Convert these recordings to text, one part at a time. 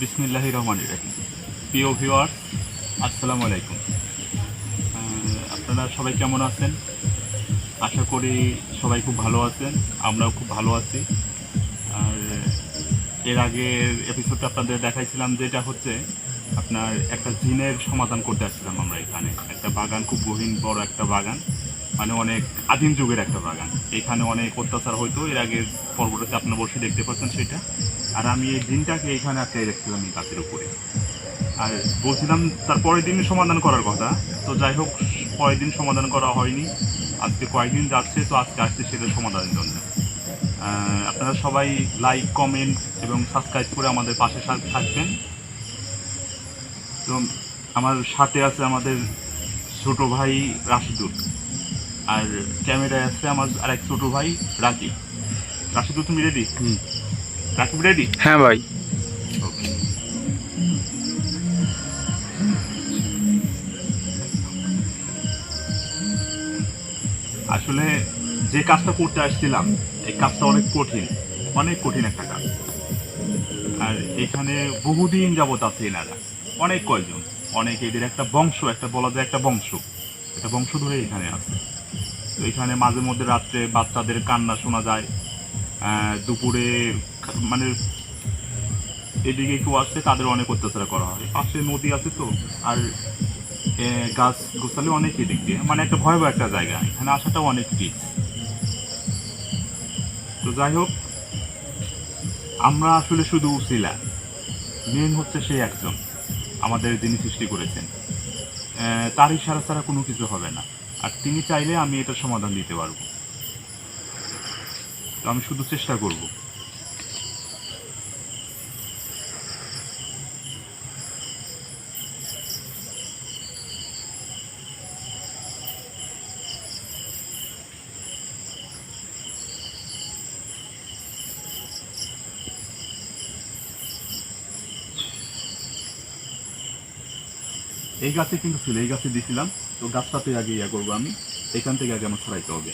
বিসমিল্লাহির রহমানির রহিম। প্রিয় ভিউয়ার্স, আসসালামু আলাইকুম। আপনারা সবাই কেমন আছেন? আশা করি সবাই খুব ভালো আছেন, আমরাও খুব ভালো আছি। আর এর আগের এপিসোডটা আপনাদের দেখাইছিলাম, যেটা হচ্ছে আপনার একটা জিনের সমাধান করতে আসছিলাম আমরা এখানে। একটা বাগান, খুব গহীন বড় একটা বাগান, মানে অনেক আদিম যুগের একটা বাগান। এখানে অনেক অত্যাচার হইতো, এর আগের পর্বটাতে আপনারা বসে দেখতে পাচ্ছেন সেটা। আর আমি এই জিনটাকে এখানে আটকাই রাখছিলাম এই গাছের উপরে। আর বলছিলাম তার পরের দিন সমাধান করার কথা। তো যাই হোক, পরের দিন সমাধান করা হয়নি। আজকে কয়েকদিন যাচ্ছে, তো আজকে আসছে সেটা সমাধানের জন্য। আপনারা সবাই লাইক, কমেন্ট এবং সাবস্ক্রাইব করে আমাদের পাশে থাকবেন। তো আমার সাথে আছে আমাদের ছোট ভাই রাশিদুল, আর ক্যামেরায় আছে আমার আরেক ছোট ভাই রাকিব। রাশিদুল, তুমি রেডি? রাকিব রেডি? হ্যাঁ ভাই। ওকে। আসলে যে কাজটা করতে আসছিলাম, এই কাজটা অনেক কঠিন, অনেক কঠিন একটা কাজ। আর এখানে বহুদিন যাবত আছে এনারা, অনেক কয়জন, অনেক এদের একটা বংশ, একটা বলা যায় একটা বংশ, একটা বংশ ধরে এখানে আছে। তো এখানে মাঝে মধ্যে রাত্রে বাচ্চাদের কান্না শোনা যায়। দুপুরে মানে এদিকে কেউ আসছে, তাদের অনেক অত্যাচার করা হয়। পাশে নদী আছে তো, আর গাছ গোছালে অনেক এদিক দিয়ে, মানে একটা ভয়াবহ একটা জায়গা। এখানে আসাটাও অনেক রিস্ক। তো যাই হোক, আমরা আসলে শুধু উছিলা, মেন হচ্ছে সেই একজন আমাদের, যিনি সৃষ্টি করেছেন। তার ইশারা ছাড়া কোনো কিছু হবে না। আর তিনি চাইলে আমি এটার সমাধান দিতে পারবো। তো আমি শুধু চেষ্টা করব। এই গাছে কিন্তু ছিল, এই গাছে দিয়েছিলাম। তো গাছটাতে আগে ইয়া করবো আমি, এখান থেকে আগে আমার ছড়াইতে হবে।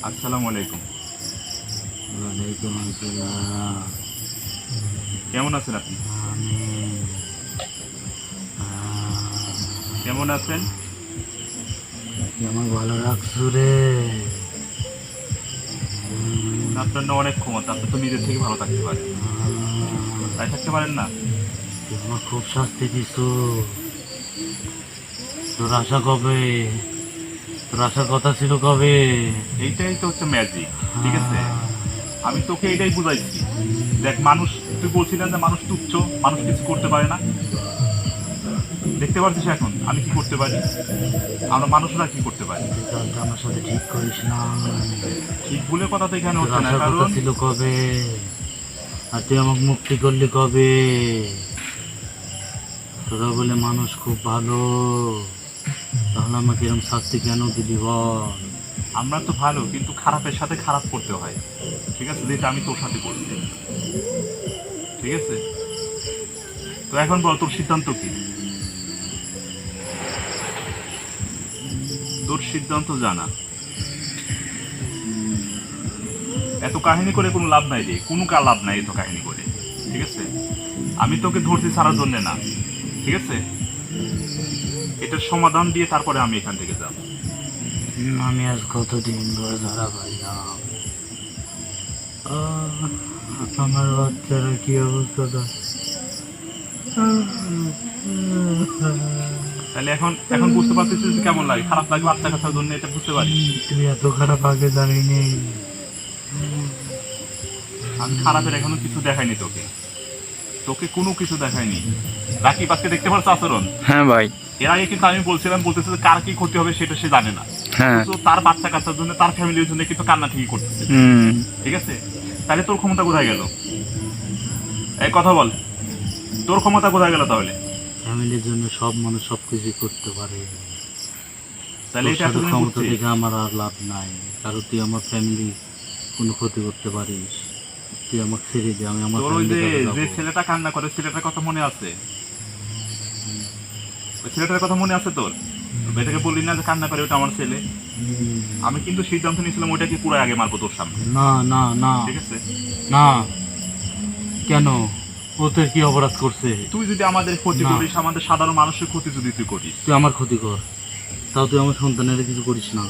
আসসালামু আলাইকুম। ওয়ালাইকুম আসসালাম। কেমন আছেন আপনি? কেমন আছেন? আমার ভালো রাখছো রে। আপনার না অনেক ক্ষমতা, আপনি তো নিজের থেকে ভালো থাকতে পারেন, তাই থাকতে পারেন না? তুই আমার খুব শাস্তি দিছো। তোর আশা কবে? তোর আসার কথা ছিল কবে? এইটাই তো হচ্ছে ম্যাজিক, ঠিক আছে? আমি তোকে এটাই বুঝাইছি। দেখ, মানুষ, তুই বলছিলেন যে মানুষ তুচ্ছ, মানুষ কিছু করতে পারে না। দেখতে পাচ্ছিস এখন আমি কি করতে পারি, আমরা মানুষরা কি করতে পারি। তুই কাজটা আমার সাথে ঠিক করিস না। ঠিক ভুলের কথা তো এখানে তোর হচ্ছে না, আসার কথা কারণ ছিল কবে? আর তুই আমাকে মুক্তি করলি কবে? তোরা বলে মানুষ খুব ভালো, তাহলে আমাকে এরকম শাস্তি কেন দিলি বল? আমরা তো ভালো, কিন্তু খারাপের সাথে খারাপ করতে হয়, ঠিক আছে? যেটা আমি তোর সাথে করছি, ঠিক আছে? তো এখন বল, তোর সিদ্ধান্ত কি? তোর সিদ্ধান্ত জানা। এত কাহিনী করে কোনো লাভ নাই রে, কোনো লাভ নাই এত কাহিনী করে, ঠিক আছে? আমি তোকে ধরছি ছাড়ার জন্য না, ঠিক আছে? এটার সমাধান দিয়ে তারপরে আমি এখান থেকে যাব। আমি আজ কতদিন ধরে ধরা পাইলাম। আমার বাচ্চারা কি অবস্থাটা। তাহলে এখন এখন বুঝতে পারতেছিস যে কেমন লাগে, খারাপ লাগে বাচ্চা কাচ্চার জন্য, এটা বুঝতে পারি। তুই এত খারাপ আগে জানিনি। আমি খারাপের এখনো কিছু দেখাইনি তোকে, তোকে কোনো কিছু দেখাইনি। রাকিব, আজকে দেখতে পাচ্ছ আচরণ? হ্যাঁ ভাই। এর আগে কিন্তু আমি বলছিলাম, বলতেছে যে কার কি ক্ষতি হবে সেটা সে জানে না। হ্যাঁ। তো তার বাচ্চা কাচ্চার জন্য, তার ফ্যামিলির জন্য কিন্তু কান্না ঠিকই করতেছে, ঠিক আছে? তাহলে তোর ক্ষমতা কোথায় গেল? এই কথা বল, তোর ক্ষমতা কোথায় গেল তাহলে? ফ্যামিলির জন্য সব মানুষ সব কিছু করতে পারে। তাহলে তোর এটা সাথে এতদিন ক্ষমতা করছিস? দেখে আমার আর লাভ নাই, কারণ তুই আমার ফ্যামিলি কোনো ক্ষতি করতে পারিস। তুই আমাকে ছেড়ে দে, আমি আমার তোর ওই যে ফ্যামিলির যে কাছে যাবো। ছেলেটা কান্না করে, ছেলেটার কথা মনে আছে? ওই ছেলেটার কথা মনে আছে তোর? এটাকে বললি না যে কান্না করে ওটা আমার ছেলে? আমি কিন্তু সিদ্ধান্ত নিয়েছিলাম ওইটাকে পুরো আগে মারবো তোর সামনে। না না না ঠিক আছে? না, কেন? ও তোর কি অপরাধ করছে? তুই যদি আমাদের ক্ষতি না। করিস, আমাদের সাধারণ মানুষের ক্ষতি যদি তুই করিস, তুই আমার ক্ষতি কর, তাও তুই আমার সন্তানের কিছু করিস না।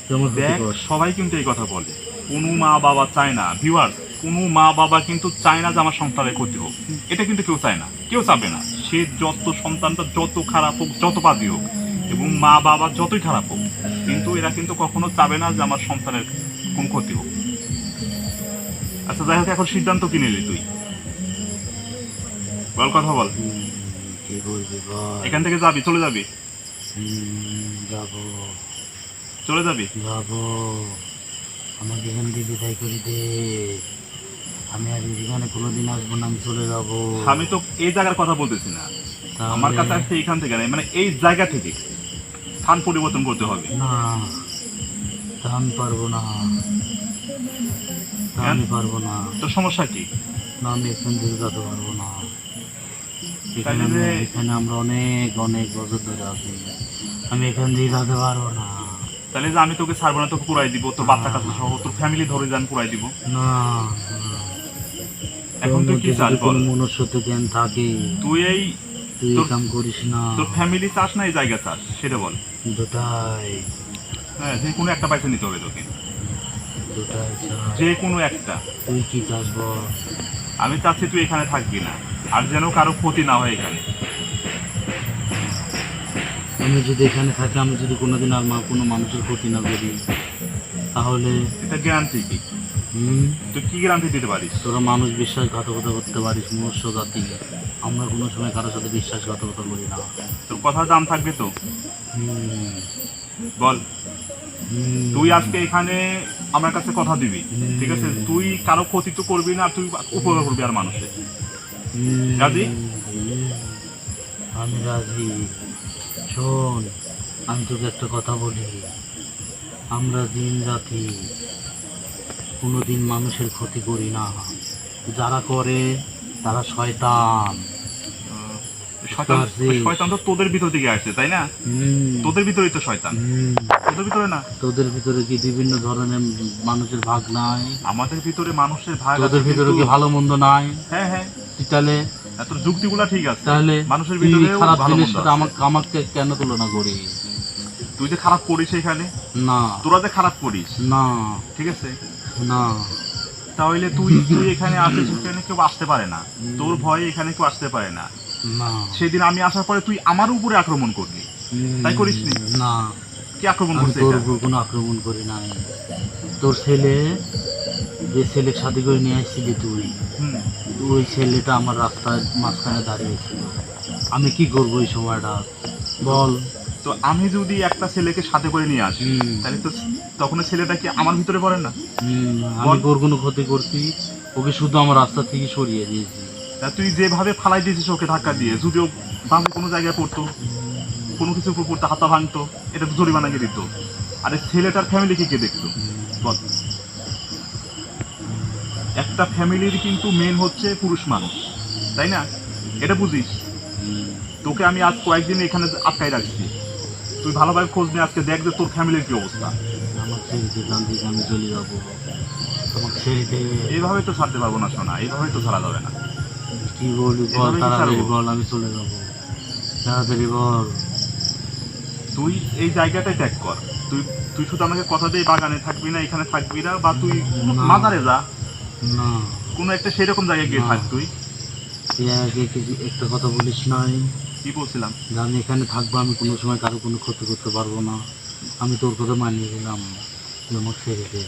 তুই আমার ক্ষতি দেখ কর। সবাই কিন্তু এই কথা বলে, কোনো মা বাবা চায় না, ভিউয়ার্স, কোনো মা বাবা কিন্তু চায় না যে আমার সন্তানের ক্ষতি হোক। এটা কিন্তু কেউ চায় না, কেউ চাবে না। সে যত সন্তানটা যত খারাপ হোক, যত বাদী হোক, এবং মা বাবা যতই খারাপ হোক, কিন্তু এরা কিন্তু কখনো চাবে না যে আমার সন্তানের কোন ক্ষতি হোক। আচ্ছা যাই হোক, এখন সিদ্ধান্ত কি নিলি তুই? বল, কথা বল। কি বলবি বল। এখান থেকে যাবি, চলে যাবি? যাবো চলে যাবি? যাবো, আমাকে এখান থেকে বিদায় করে দে। আমি আর এখানে কোনোদিন আসবো না, আমি চলে যাবো। আমি তো এই জায়গার কথা বলতেছি না, তাহলে- আমার কাছে আসতে এইখান থেকে না, মানে এই জায়গা থেকে স্থান পরিবর্তন করতে হবে। না, তা আমি পারবো না, তা আমি পারবো না। তোর সমস্যা কি? না, আমি এখান থেকে যেতে পারবো না। তাহলে যে- এখানে আমরা অনেক অনেক বছর ধরে আছি, আমি এখান থেকে যেতে পারবো না। তাহলে যে আমি তোকে ছাড়বো না, তোকে পুরাই দিব, তোর বাচ্চা কাচ্চা সহ তোর ফ্যামিলি ধরে যান পুরাই দিব। না, এখন তুই কি তোর চাস যদি বল? কোনো মনুষ্যত্ব জ্ঞান থাকে, তুই এই তুই এই তোর- কাম করিস না। তোর ফ্যামিলি চাস না এই জায়গা চাস, সেটা বল। দুটাই, হ্যাঁ, যে কোনো একটা পয়সা নিতে হবে তোকে, দুটাই চাই। যে কোনো একটা। তুই কি চাস বল? আমি চাচ্ছি তুই এখানে থাকবি না, আর যেন কারো ক্ষতি না হয় এখানে। আমি যদি এখানে থাকি, আমি যদি কোনোদিন আর কোনো মানুষের ক্ষতি না করি, তাহলে এটা গ্যারান্টি কি? তুই কি গ্যারান্টি দিতে পারিস? তোরা মানুষ বিশ্বাসঘাতকতা করতে পারিস, মনুষ্য জাতি। আমরা কোনো সময় কারোর সাথে বিশ্বাসঘাতকতা করি না। তোর কথার দাম থাকবে তো? হুম, বল। হুম, তুই আজকে এখানে আমার কাছে কথা দিবি, ঠিক আছে? তুই কারো ক্ষতি তো করবি না, তুই উপকার করবি আর মানুষের। হুম, রাজি? আমি রাজি। শোন, আমি তোকে একটা কথা বলি, আমরা দিন রাতি কোনোদিন মানুষের ক্ষতি করি না। যারা করে তারা শয়তান। শয়তান, পারছিস? শয়তান তো তোদের ভিতর থেকে আসছে, তাই না? হুম, তোদের ভিতরেই তো শয়তান, হুম। তোদের ভিতরে না। তোদের ভিতরে কি বিভিন্ন ধরনের মানুষের ভাগ নাই? আমাদের ভিতরে মানুষের ভাগ আছে, তোদের ভিতরে কি কিন্তু- ভালো মন্দ নাই? হ্যাঁ হ্যাঁ, তুই তাহলে তোর যুক্তিগুলা ঠিক আছে, তাহলে মানুষের তুই ভিতরে খারাপ ভালো জিনিস মন্দ সাথে আছে। আমাকে কেন তুলনা করিস? তুই যে খারাপ করিস এখানে, না তোরা যে খারাপ করিস, না ঠিক আছে? না, তাহলে তুই তুই এখানে আসিস, এখানে কেউ আসতে পারে না, তোর ভয়ে এখানে কেউ আসতে পারে না। না। সেদিন আমি আসার পরে তুই আমার উপরে আক্রমণ করলি, তাই করিসনি? না, কি আক্রমণ আমি করছে তোর এটা? উপর কোনো আক্রমণ করি নাই। তোর ছেলে, যে ছেলে সাথে করে নিয়ে আসছিলি তুই, হুম, ওই ছেলেটা আমার রাস্তার মাঝখানে দাঁড়িয়েছিল। আমি কি করবো এই সময়টা বল? তো আমি যদি একটা ছেলেকে সাথে করে নিয়ে আসি, হুম। তাহলে তো তখন ওই ছেলেটা কি আমার ভিতরে পড়ে না? আমি তোর কোনো ক্ষতি করছি? ওকে শুধু আমার রাস্তা থেকে সরিয়ে দিয়েছি। তা তুই যেভাবে ফালাই দিয়েছিস ওকে ধাক্কা দিয়ে, যদিও বাবু কোনো জায়গায় পড়তো, কোনো কিছুর উপর পড়তো, হাতা ভাঙতো, এটা তো জরিমানা গিয়ে দিত। আর এই ছেলেটার ফ্যামিলিকে কে দেখতো বল? একটা ফ্যামিলির কিন্তু মেন হচ্ছে পুরুষ মানুষ, তাই না? এটা বুঝিস? তোকে আমি আজ কয়েকদিন এখানে আটকাই রাখছি, তুই ভালোভাবে খোঁজ নিয়ে আজকে দেখ যে তোর ফ্যামিলির কি অবস্থা। আমার ছেড়ে গান থেকে আমি চলে যাবো, আমার ছেড়ে দে। এইভাবে তো ছাড়তে পারবো না, শোনা, এইভাবে তো ছাড়া যাবে না। কি বলি বল, এভাবে কি তাড়াতাড়ি ছাড়বো? বল, আমি চলে যাবো, তাড়াতাড়ি বল। তুই এই জায়গাটাই ত্যাগ কর। তুই তুই শুধু আমাকে কথা দিয়ে বাগানে থাকবি না, এখানে থাকবি না, বা তুই না। মাজারে যা, না, কোনো একটা সেরকম জায়গায় গিয়ে না। থাক। তুই তুই আগে একটা কথা বলিস নাই কি বলছিলাম? যে আমি এখানে থাকবো, আমি কোনো সময় কারো কোনো ক্ষতি করতে পারবো না। আমি তোর কথা মানিয়ে নিলাম, তুই আমাকে ছেড়ে দে।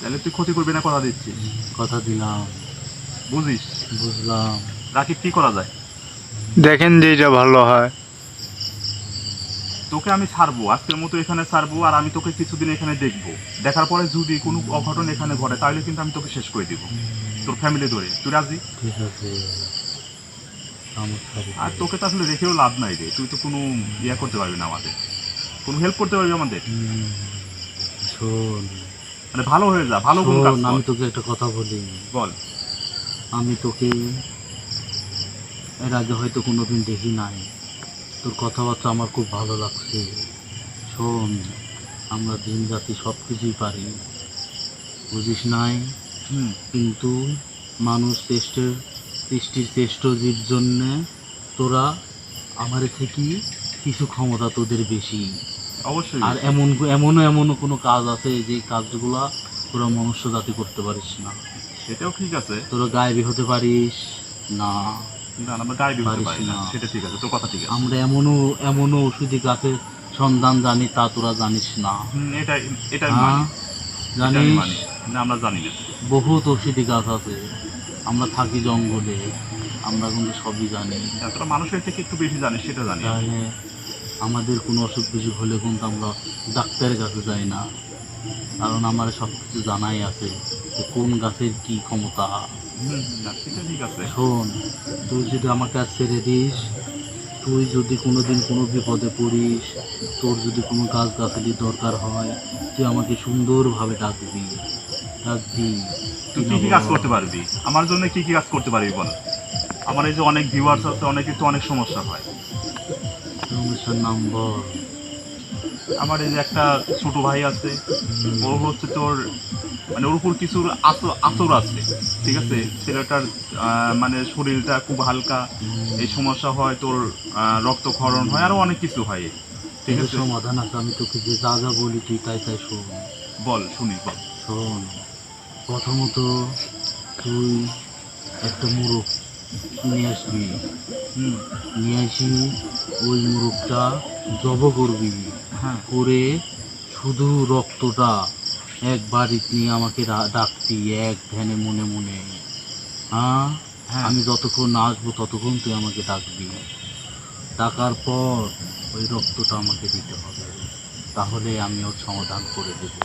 তাহলে তুই ক্ষতি করবি না, কথা দিচ্ছি। কথা দিলাম, বুঝিস? বুঝলাম। রাকিব, কি করা যায়? দেখেন যেটা ভালো হয়। তোকে আমি ছাড়বো, আজকের মতো এখানে ছাড়বো, আর আমি তোকে কিছুদিন এখানে দেখবো। দেখার পরে যদি কোনো অঘটন এখানে ঘটে তাহলে কিন্তু আমি তোকে শেষ করে দিব, তোর ফ্যামিলি ধরে। তুই রাজি? ঠিক আছে, আমার সাথে আর তোকে তো আসলে রেখেও লাভ নাই রে, তুই তো কোনো ইয়া করতে পারবি না আমাদের, কোনো হেল্প করতে পারবি আমাদের? শোন, মানে ভালো হয়ে যা, ভালো কোনো কাজ শোন, কর। আমি তোকে একটা কথা বলি। বল। আমি তোকে এর আগে হয়তো কোনোদিন দেখি নাই, তোর কথাবার্তা আমার খুব ভালো লাগছে। শোন, আমরা দিন রাতি সব কিছুই পারি, বুঝিস নাই? হুম। কিন্তু মানুষ সৃষ্টির শ্রেষ্ঠ জীব জন্যে তোরা আমার থেকে কিছু ক্ষমতা তোদের বেশি। অবশ্যই। আর এমনও কোনো কাজ আছে যে কাজগুলা তোরা মনুষ্য জাতি করতে পারিস না। সেটাও ঠিক আছে। তোরা গায়েবী হতে পারিস না। না, আমরা গায়ে দিতে পারিস পারি না, না। সেটা ঠিক আছে, তোর কথা ঠিক আছে। আমরা এমনও ওষুধি গাছের সন্ধান জানি, তা তোরা জানিস না। এটাই এটাই হ্যাঁ, মানি, এটা আমি জানিস? মানি। না, আমরা জানি না। বহুত ওষুধি গাছ আছে, আমরা থাকি জঙ্গলে, আমরা কিন্তু সবই জানি। হ্যাঁ, তোরা মানুষের থেকে একটু বেশি জানিস, সেটা জানি। তাহলে আমাদের কোনো অসুখ বিসুখ হলে কিন্তু আমরা ডাক্তারের কাছে যাই না, কারণ আমার সব কিছু জানাই আছে যে কোন গাছের কি ক্ষমতা। না, সেটা ঠিক আছে। শোন, তুই যদি আমাকে আজ ছেড়ে দিস, তুই যদি কোনোদিন কোনো বিপদে পড়িস, তোর যদি কোনো গাছ গাছালির দরকার হয়, তুই আমাকে সুন্দরভাবে ডাকবি। তুই কি কি কাজ করতে পারবি আমার জন্য? কি কি কাজ করতে পারবি বল? আমার এই যে অনেক ভিউয়ার্স আছে, অনেকে তো অনেক সমস্যা হয়। সমস্যার নাম বল। আমার এই যে একটা ছোট ভাই আছে, ও হচ্ছে তোর মানে ওর উপর কিছুর আতর আছে, ঠিক আছে? ছেলেটার মানে শরীরটা খুব হালকা, এই সমস্যা হয় তোর, রক্তক্ষরণ হয়, আরো অনেক কিছু হয়, ঠিক এর আছে? সমাধান আছে, আমি তোকে যে যা যা বলি তুই তাই তাই শোন। বল, শুনি, বল। শোন, প্রথমত তুই একটা মুরগ নিয়ে আসবি, হুম। নিয়ে আসি ওই মুরগটা জব করবি, হ্যাঁ। করে শুধু রক্তটা একবার নিয়ে আমাকে ডাকবি এক ধ্যানে মনে মনে। হ্যাঁ, হ্যাঁ। আমি যতক্ষণ না আসবো ততক্ষণ তুই আমাকে ডাকবি। ডাকার পর ওই রক্তটা আমাকে দিতে হবে, তাহলে আমি ওর সমাধান করে দেবো।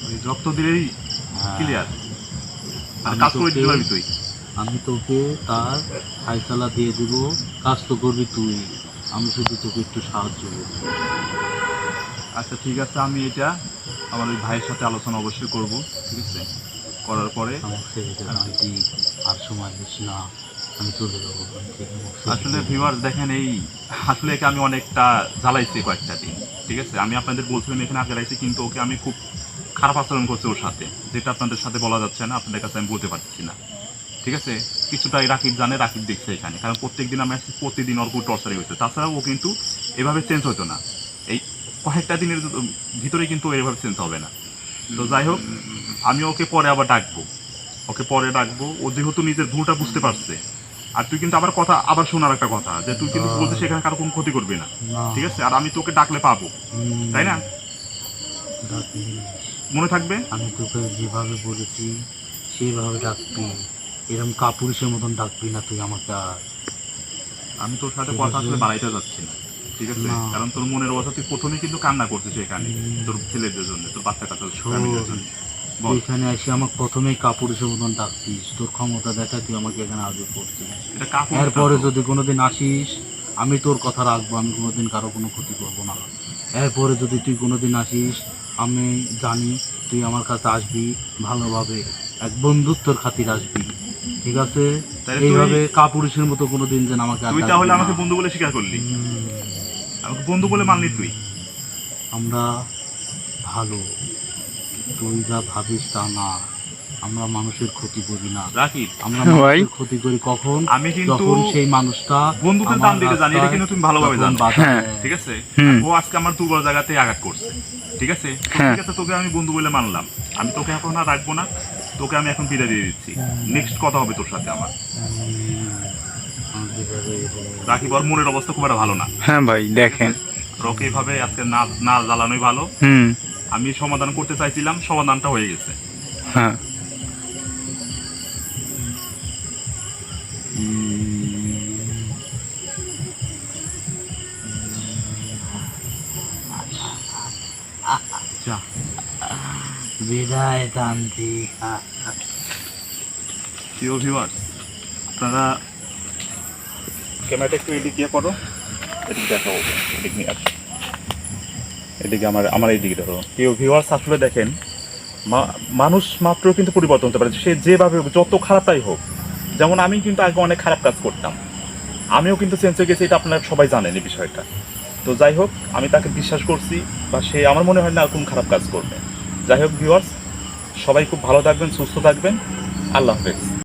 ওই রক্ত দিলেই হ্যাঁ, ক্লিয়ার? আর আমি কাজ করে দিতে তোকে- পারবি তুই? আমি তোকে তার ফায়সালা দিয়ে দেব, কাজ তো করবি তুই, আমি শুধু তোকে একটু সাহায্য করবো। আচ্ছা, ঠিক আছে, আমি এটা আমার ওই ভাইয়ের সাথে আলোচনা অবশ্যই করব, ঠিক আছে? করার পরে আমার ছেড়ে দে ভাইটি, আর সময় দিস না, আমি চলে যাবো ওখান থেকে, আমার ছেড়ে আসলে দে। ভিউয়ার দেখেন, এই আসলে একে আমি অনেকটা জ্বালাইছি কয়েকটা দিন, ঠিক আছে? আমি আপনাদের বলছিলাম এখানে আগে রাখছি, কিন্তু ওকে আমি খুব খারাপ আচরণ করছি ওর সাথে, যেটা আপনাদের সাথে বলা যাচ্ছে না, আপনাদের কাছে আমি বলতে পারছি না, ঠিক আছে? কিছুটাই রাকিব জানে, রাকিব দেখছে এখানে, কারণ প্রত্যেকদিন আমি আসছি, প্রতিদিন ওর খুব টর্চারি হয়েছে। তাছাড়াও ও কিন্তু এভাবে চেঞ্জ হতো না, এই কয়েকটা দিনের ভিতরে কিন্তু ও এভাবে চেঞ্জ হবে না। তো যাই হোক, আমি ওকে পরে আবার ডাকবো, ওকে পরে ডাকবো। ও যেহেতু নিজের ভুলটা বুঝতে পারছে, আর তুই কিন্তু আবার কথা আবার শোনার একটা কথা, যে তুই কিন্তু বলছিস এখানে কারো কোনো ক্ষতি করবি না, না, ঠিক আছে? আর আমি তোকে ডাকলে পাবো, তাই না? ডাকিস। মনে থাকবে? আমি তোকে যেভাবে বলেছি সেভাবে ডাকবি, এরকম কাপুরুষের মতন ডাকবি না তুই আমাকে আর। আমি তোর সাথে ঠিক কথা আছে। আসলে বাড়াইতে যাচ্ছি না, ঠিক আছে? না। কারণ তোর মনের অবস্থা, তুই প্রথমে কিন্তু কান্না করছিস এখানে তোর ছেলেদের জন্য, তোর বাচ্চা কাচ্চা ফ্যামিলির জন্য। বল। এখানে এসে আমাকে প্রথমেই কাপুরুষের মতন ডাকছিস, তোর ক্ষমতা দেখা তুই আমাকে এখানে আগে করছিস। এটা কাপড়। এরপরে যদি কোনোদিন আসিস, আমি তোর কথা রাখবো, আমি কোনোদিন কারো কোনো ক্ষতি করবো না। এরপরে যদি তুই কোনোদিন আসিস, আমি জানি তুই আমার কাছে আসবি ভালোভাবে, এক বন্ধুত্বর খাতির আসবি, ঠিক আছে? তাহলে তুই- এইভাবে কাপুরুষের মতো কোনোদিন যেন আমাকে আর তুই ডাকবি তাহলে না। আমাকে বন্ধু বলে স্বীকার করলি, হুম, আমাকে বন্ধু বলে মানলি তুই? আমরা ভালো, তুই যা ভাবিস তা না, আমরা মানুষের ক্ষতি করি না। রাকিব, আমরা ভাই। মানুষের ক্ষতি করি কখন? আমি কিন্তু যখন সেই মানুষটা বন্ধুদের দাম দিতে জানি, এটা কিন্তু তুমি ভালোভাবে তখন জানো, বাধা হ্যাঁ। দেয়। ঠিক আছে? হুম। ও আজকে আমার দুর্বল জায়গাতে আঘাত করছে, ঠিক আছে? তো হ্যাঁ। ঠিক আছে, তোকে আমি বন্ধু বলে মানলাম, আমি তোকে এখন আর রাখবো না, তোকে আমি এখন বিদায় দিয়ে দিচ্ছি। নেক্সট কথা হবে তোর সাথে আমার। রাকিব, ওর মনের অবস্থা খুব একটা ভালো না, হ্যাঁ ভাই দেখেন। আর ওকে এইভাবে আজকে না না জ্বালানোই ভালো। হুম। আমি সমাধান করতে চাইছিলাম, সমাধানটা হয়ে গেছে। হ্যাঁ। বিদায় তান্ত্রিক। প্রিয় ভিউয়ার্স, আপনারা ক্যামেরাটা একটু এদিকে দিয়ে করো, এদিকে দেখাবো, এদিকে নিয়ে আসো, এদিকে আমার এইদিকে ধরো। প্রিয় ভিউয়ার্স, আসলে দেখেন মানুষ মাত্র কিন্তু পরিবর্তন হতে পারে, সে যেভাবে হোক, যত খারাপটাই হোক। যেমন আমি কিন্তু আগে অনেক খারাপ কাজ করতাম, আমিও কিন্তু চেঞ্জ হয়ে গেছি, এটা আপনারা সবাই জানেন এই বিষয়টা। তো যাই হোক, আমি তাকে বিশ্বাস করছি, বা সে আমার মনে হয় না এরকম খারাপ কাজ করবে। যাই হোক ভিউয়ার্স, সবাই খুব ভালো থাকবেন, সুস্থ থাকবেন। আল্লাহ হাফেজ।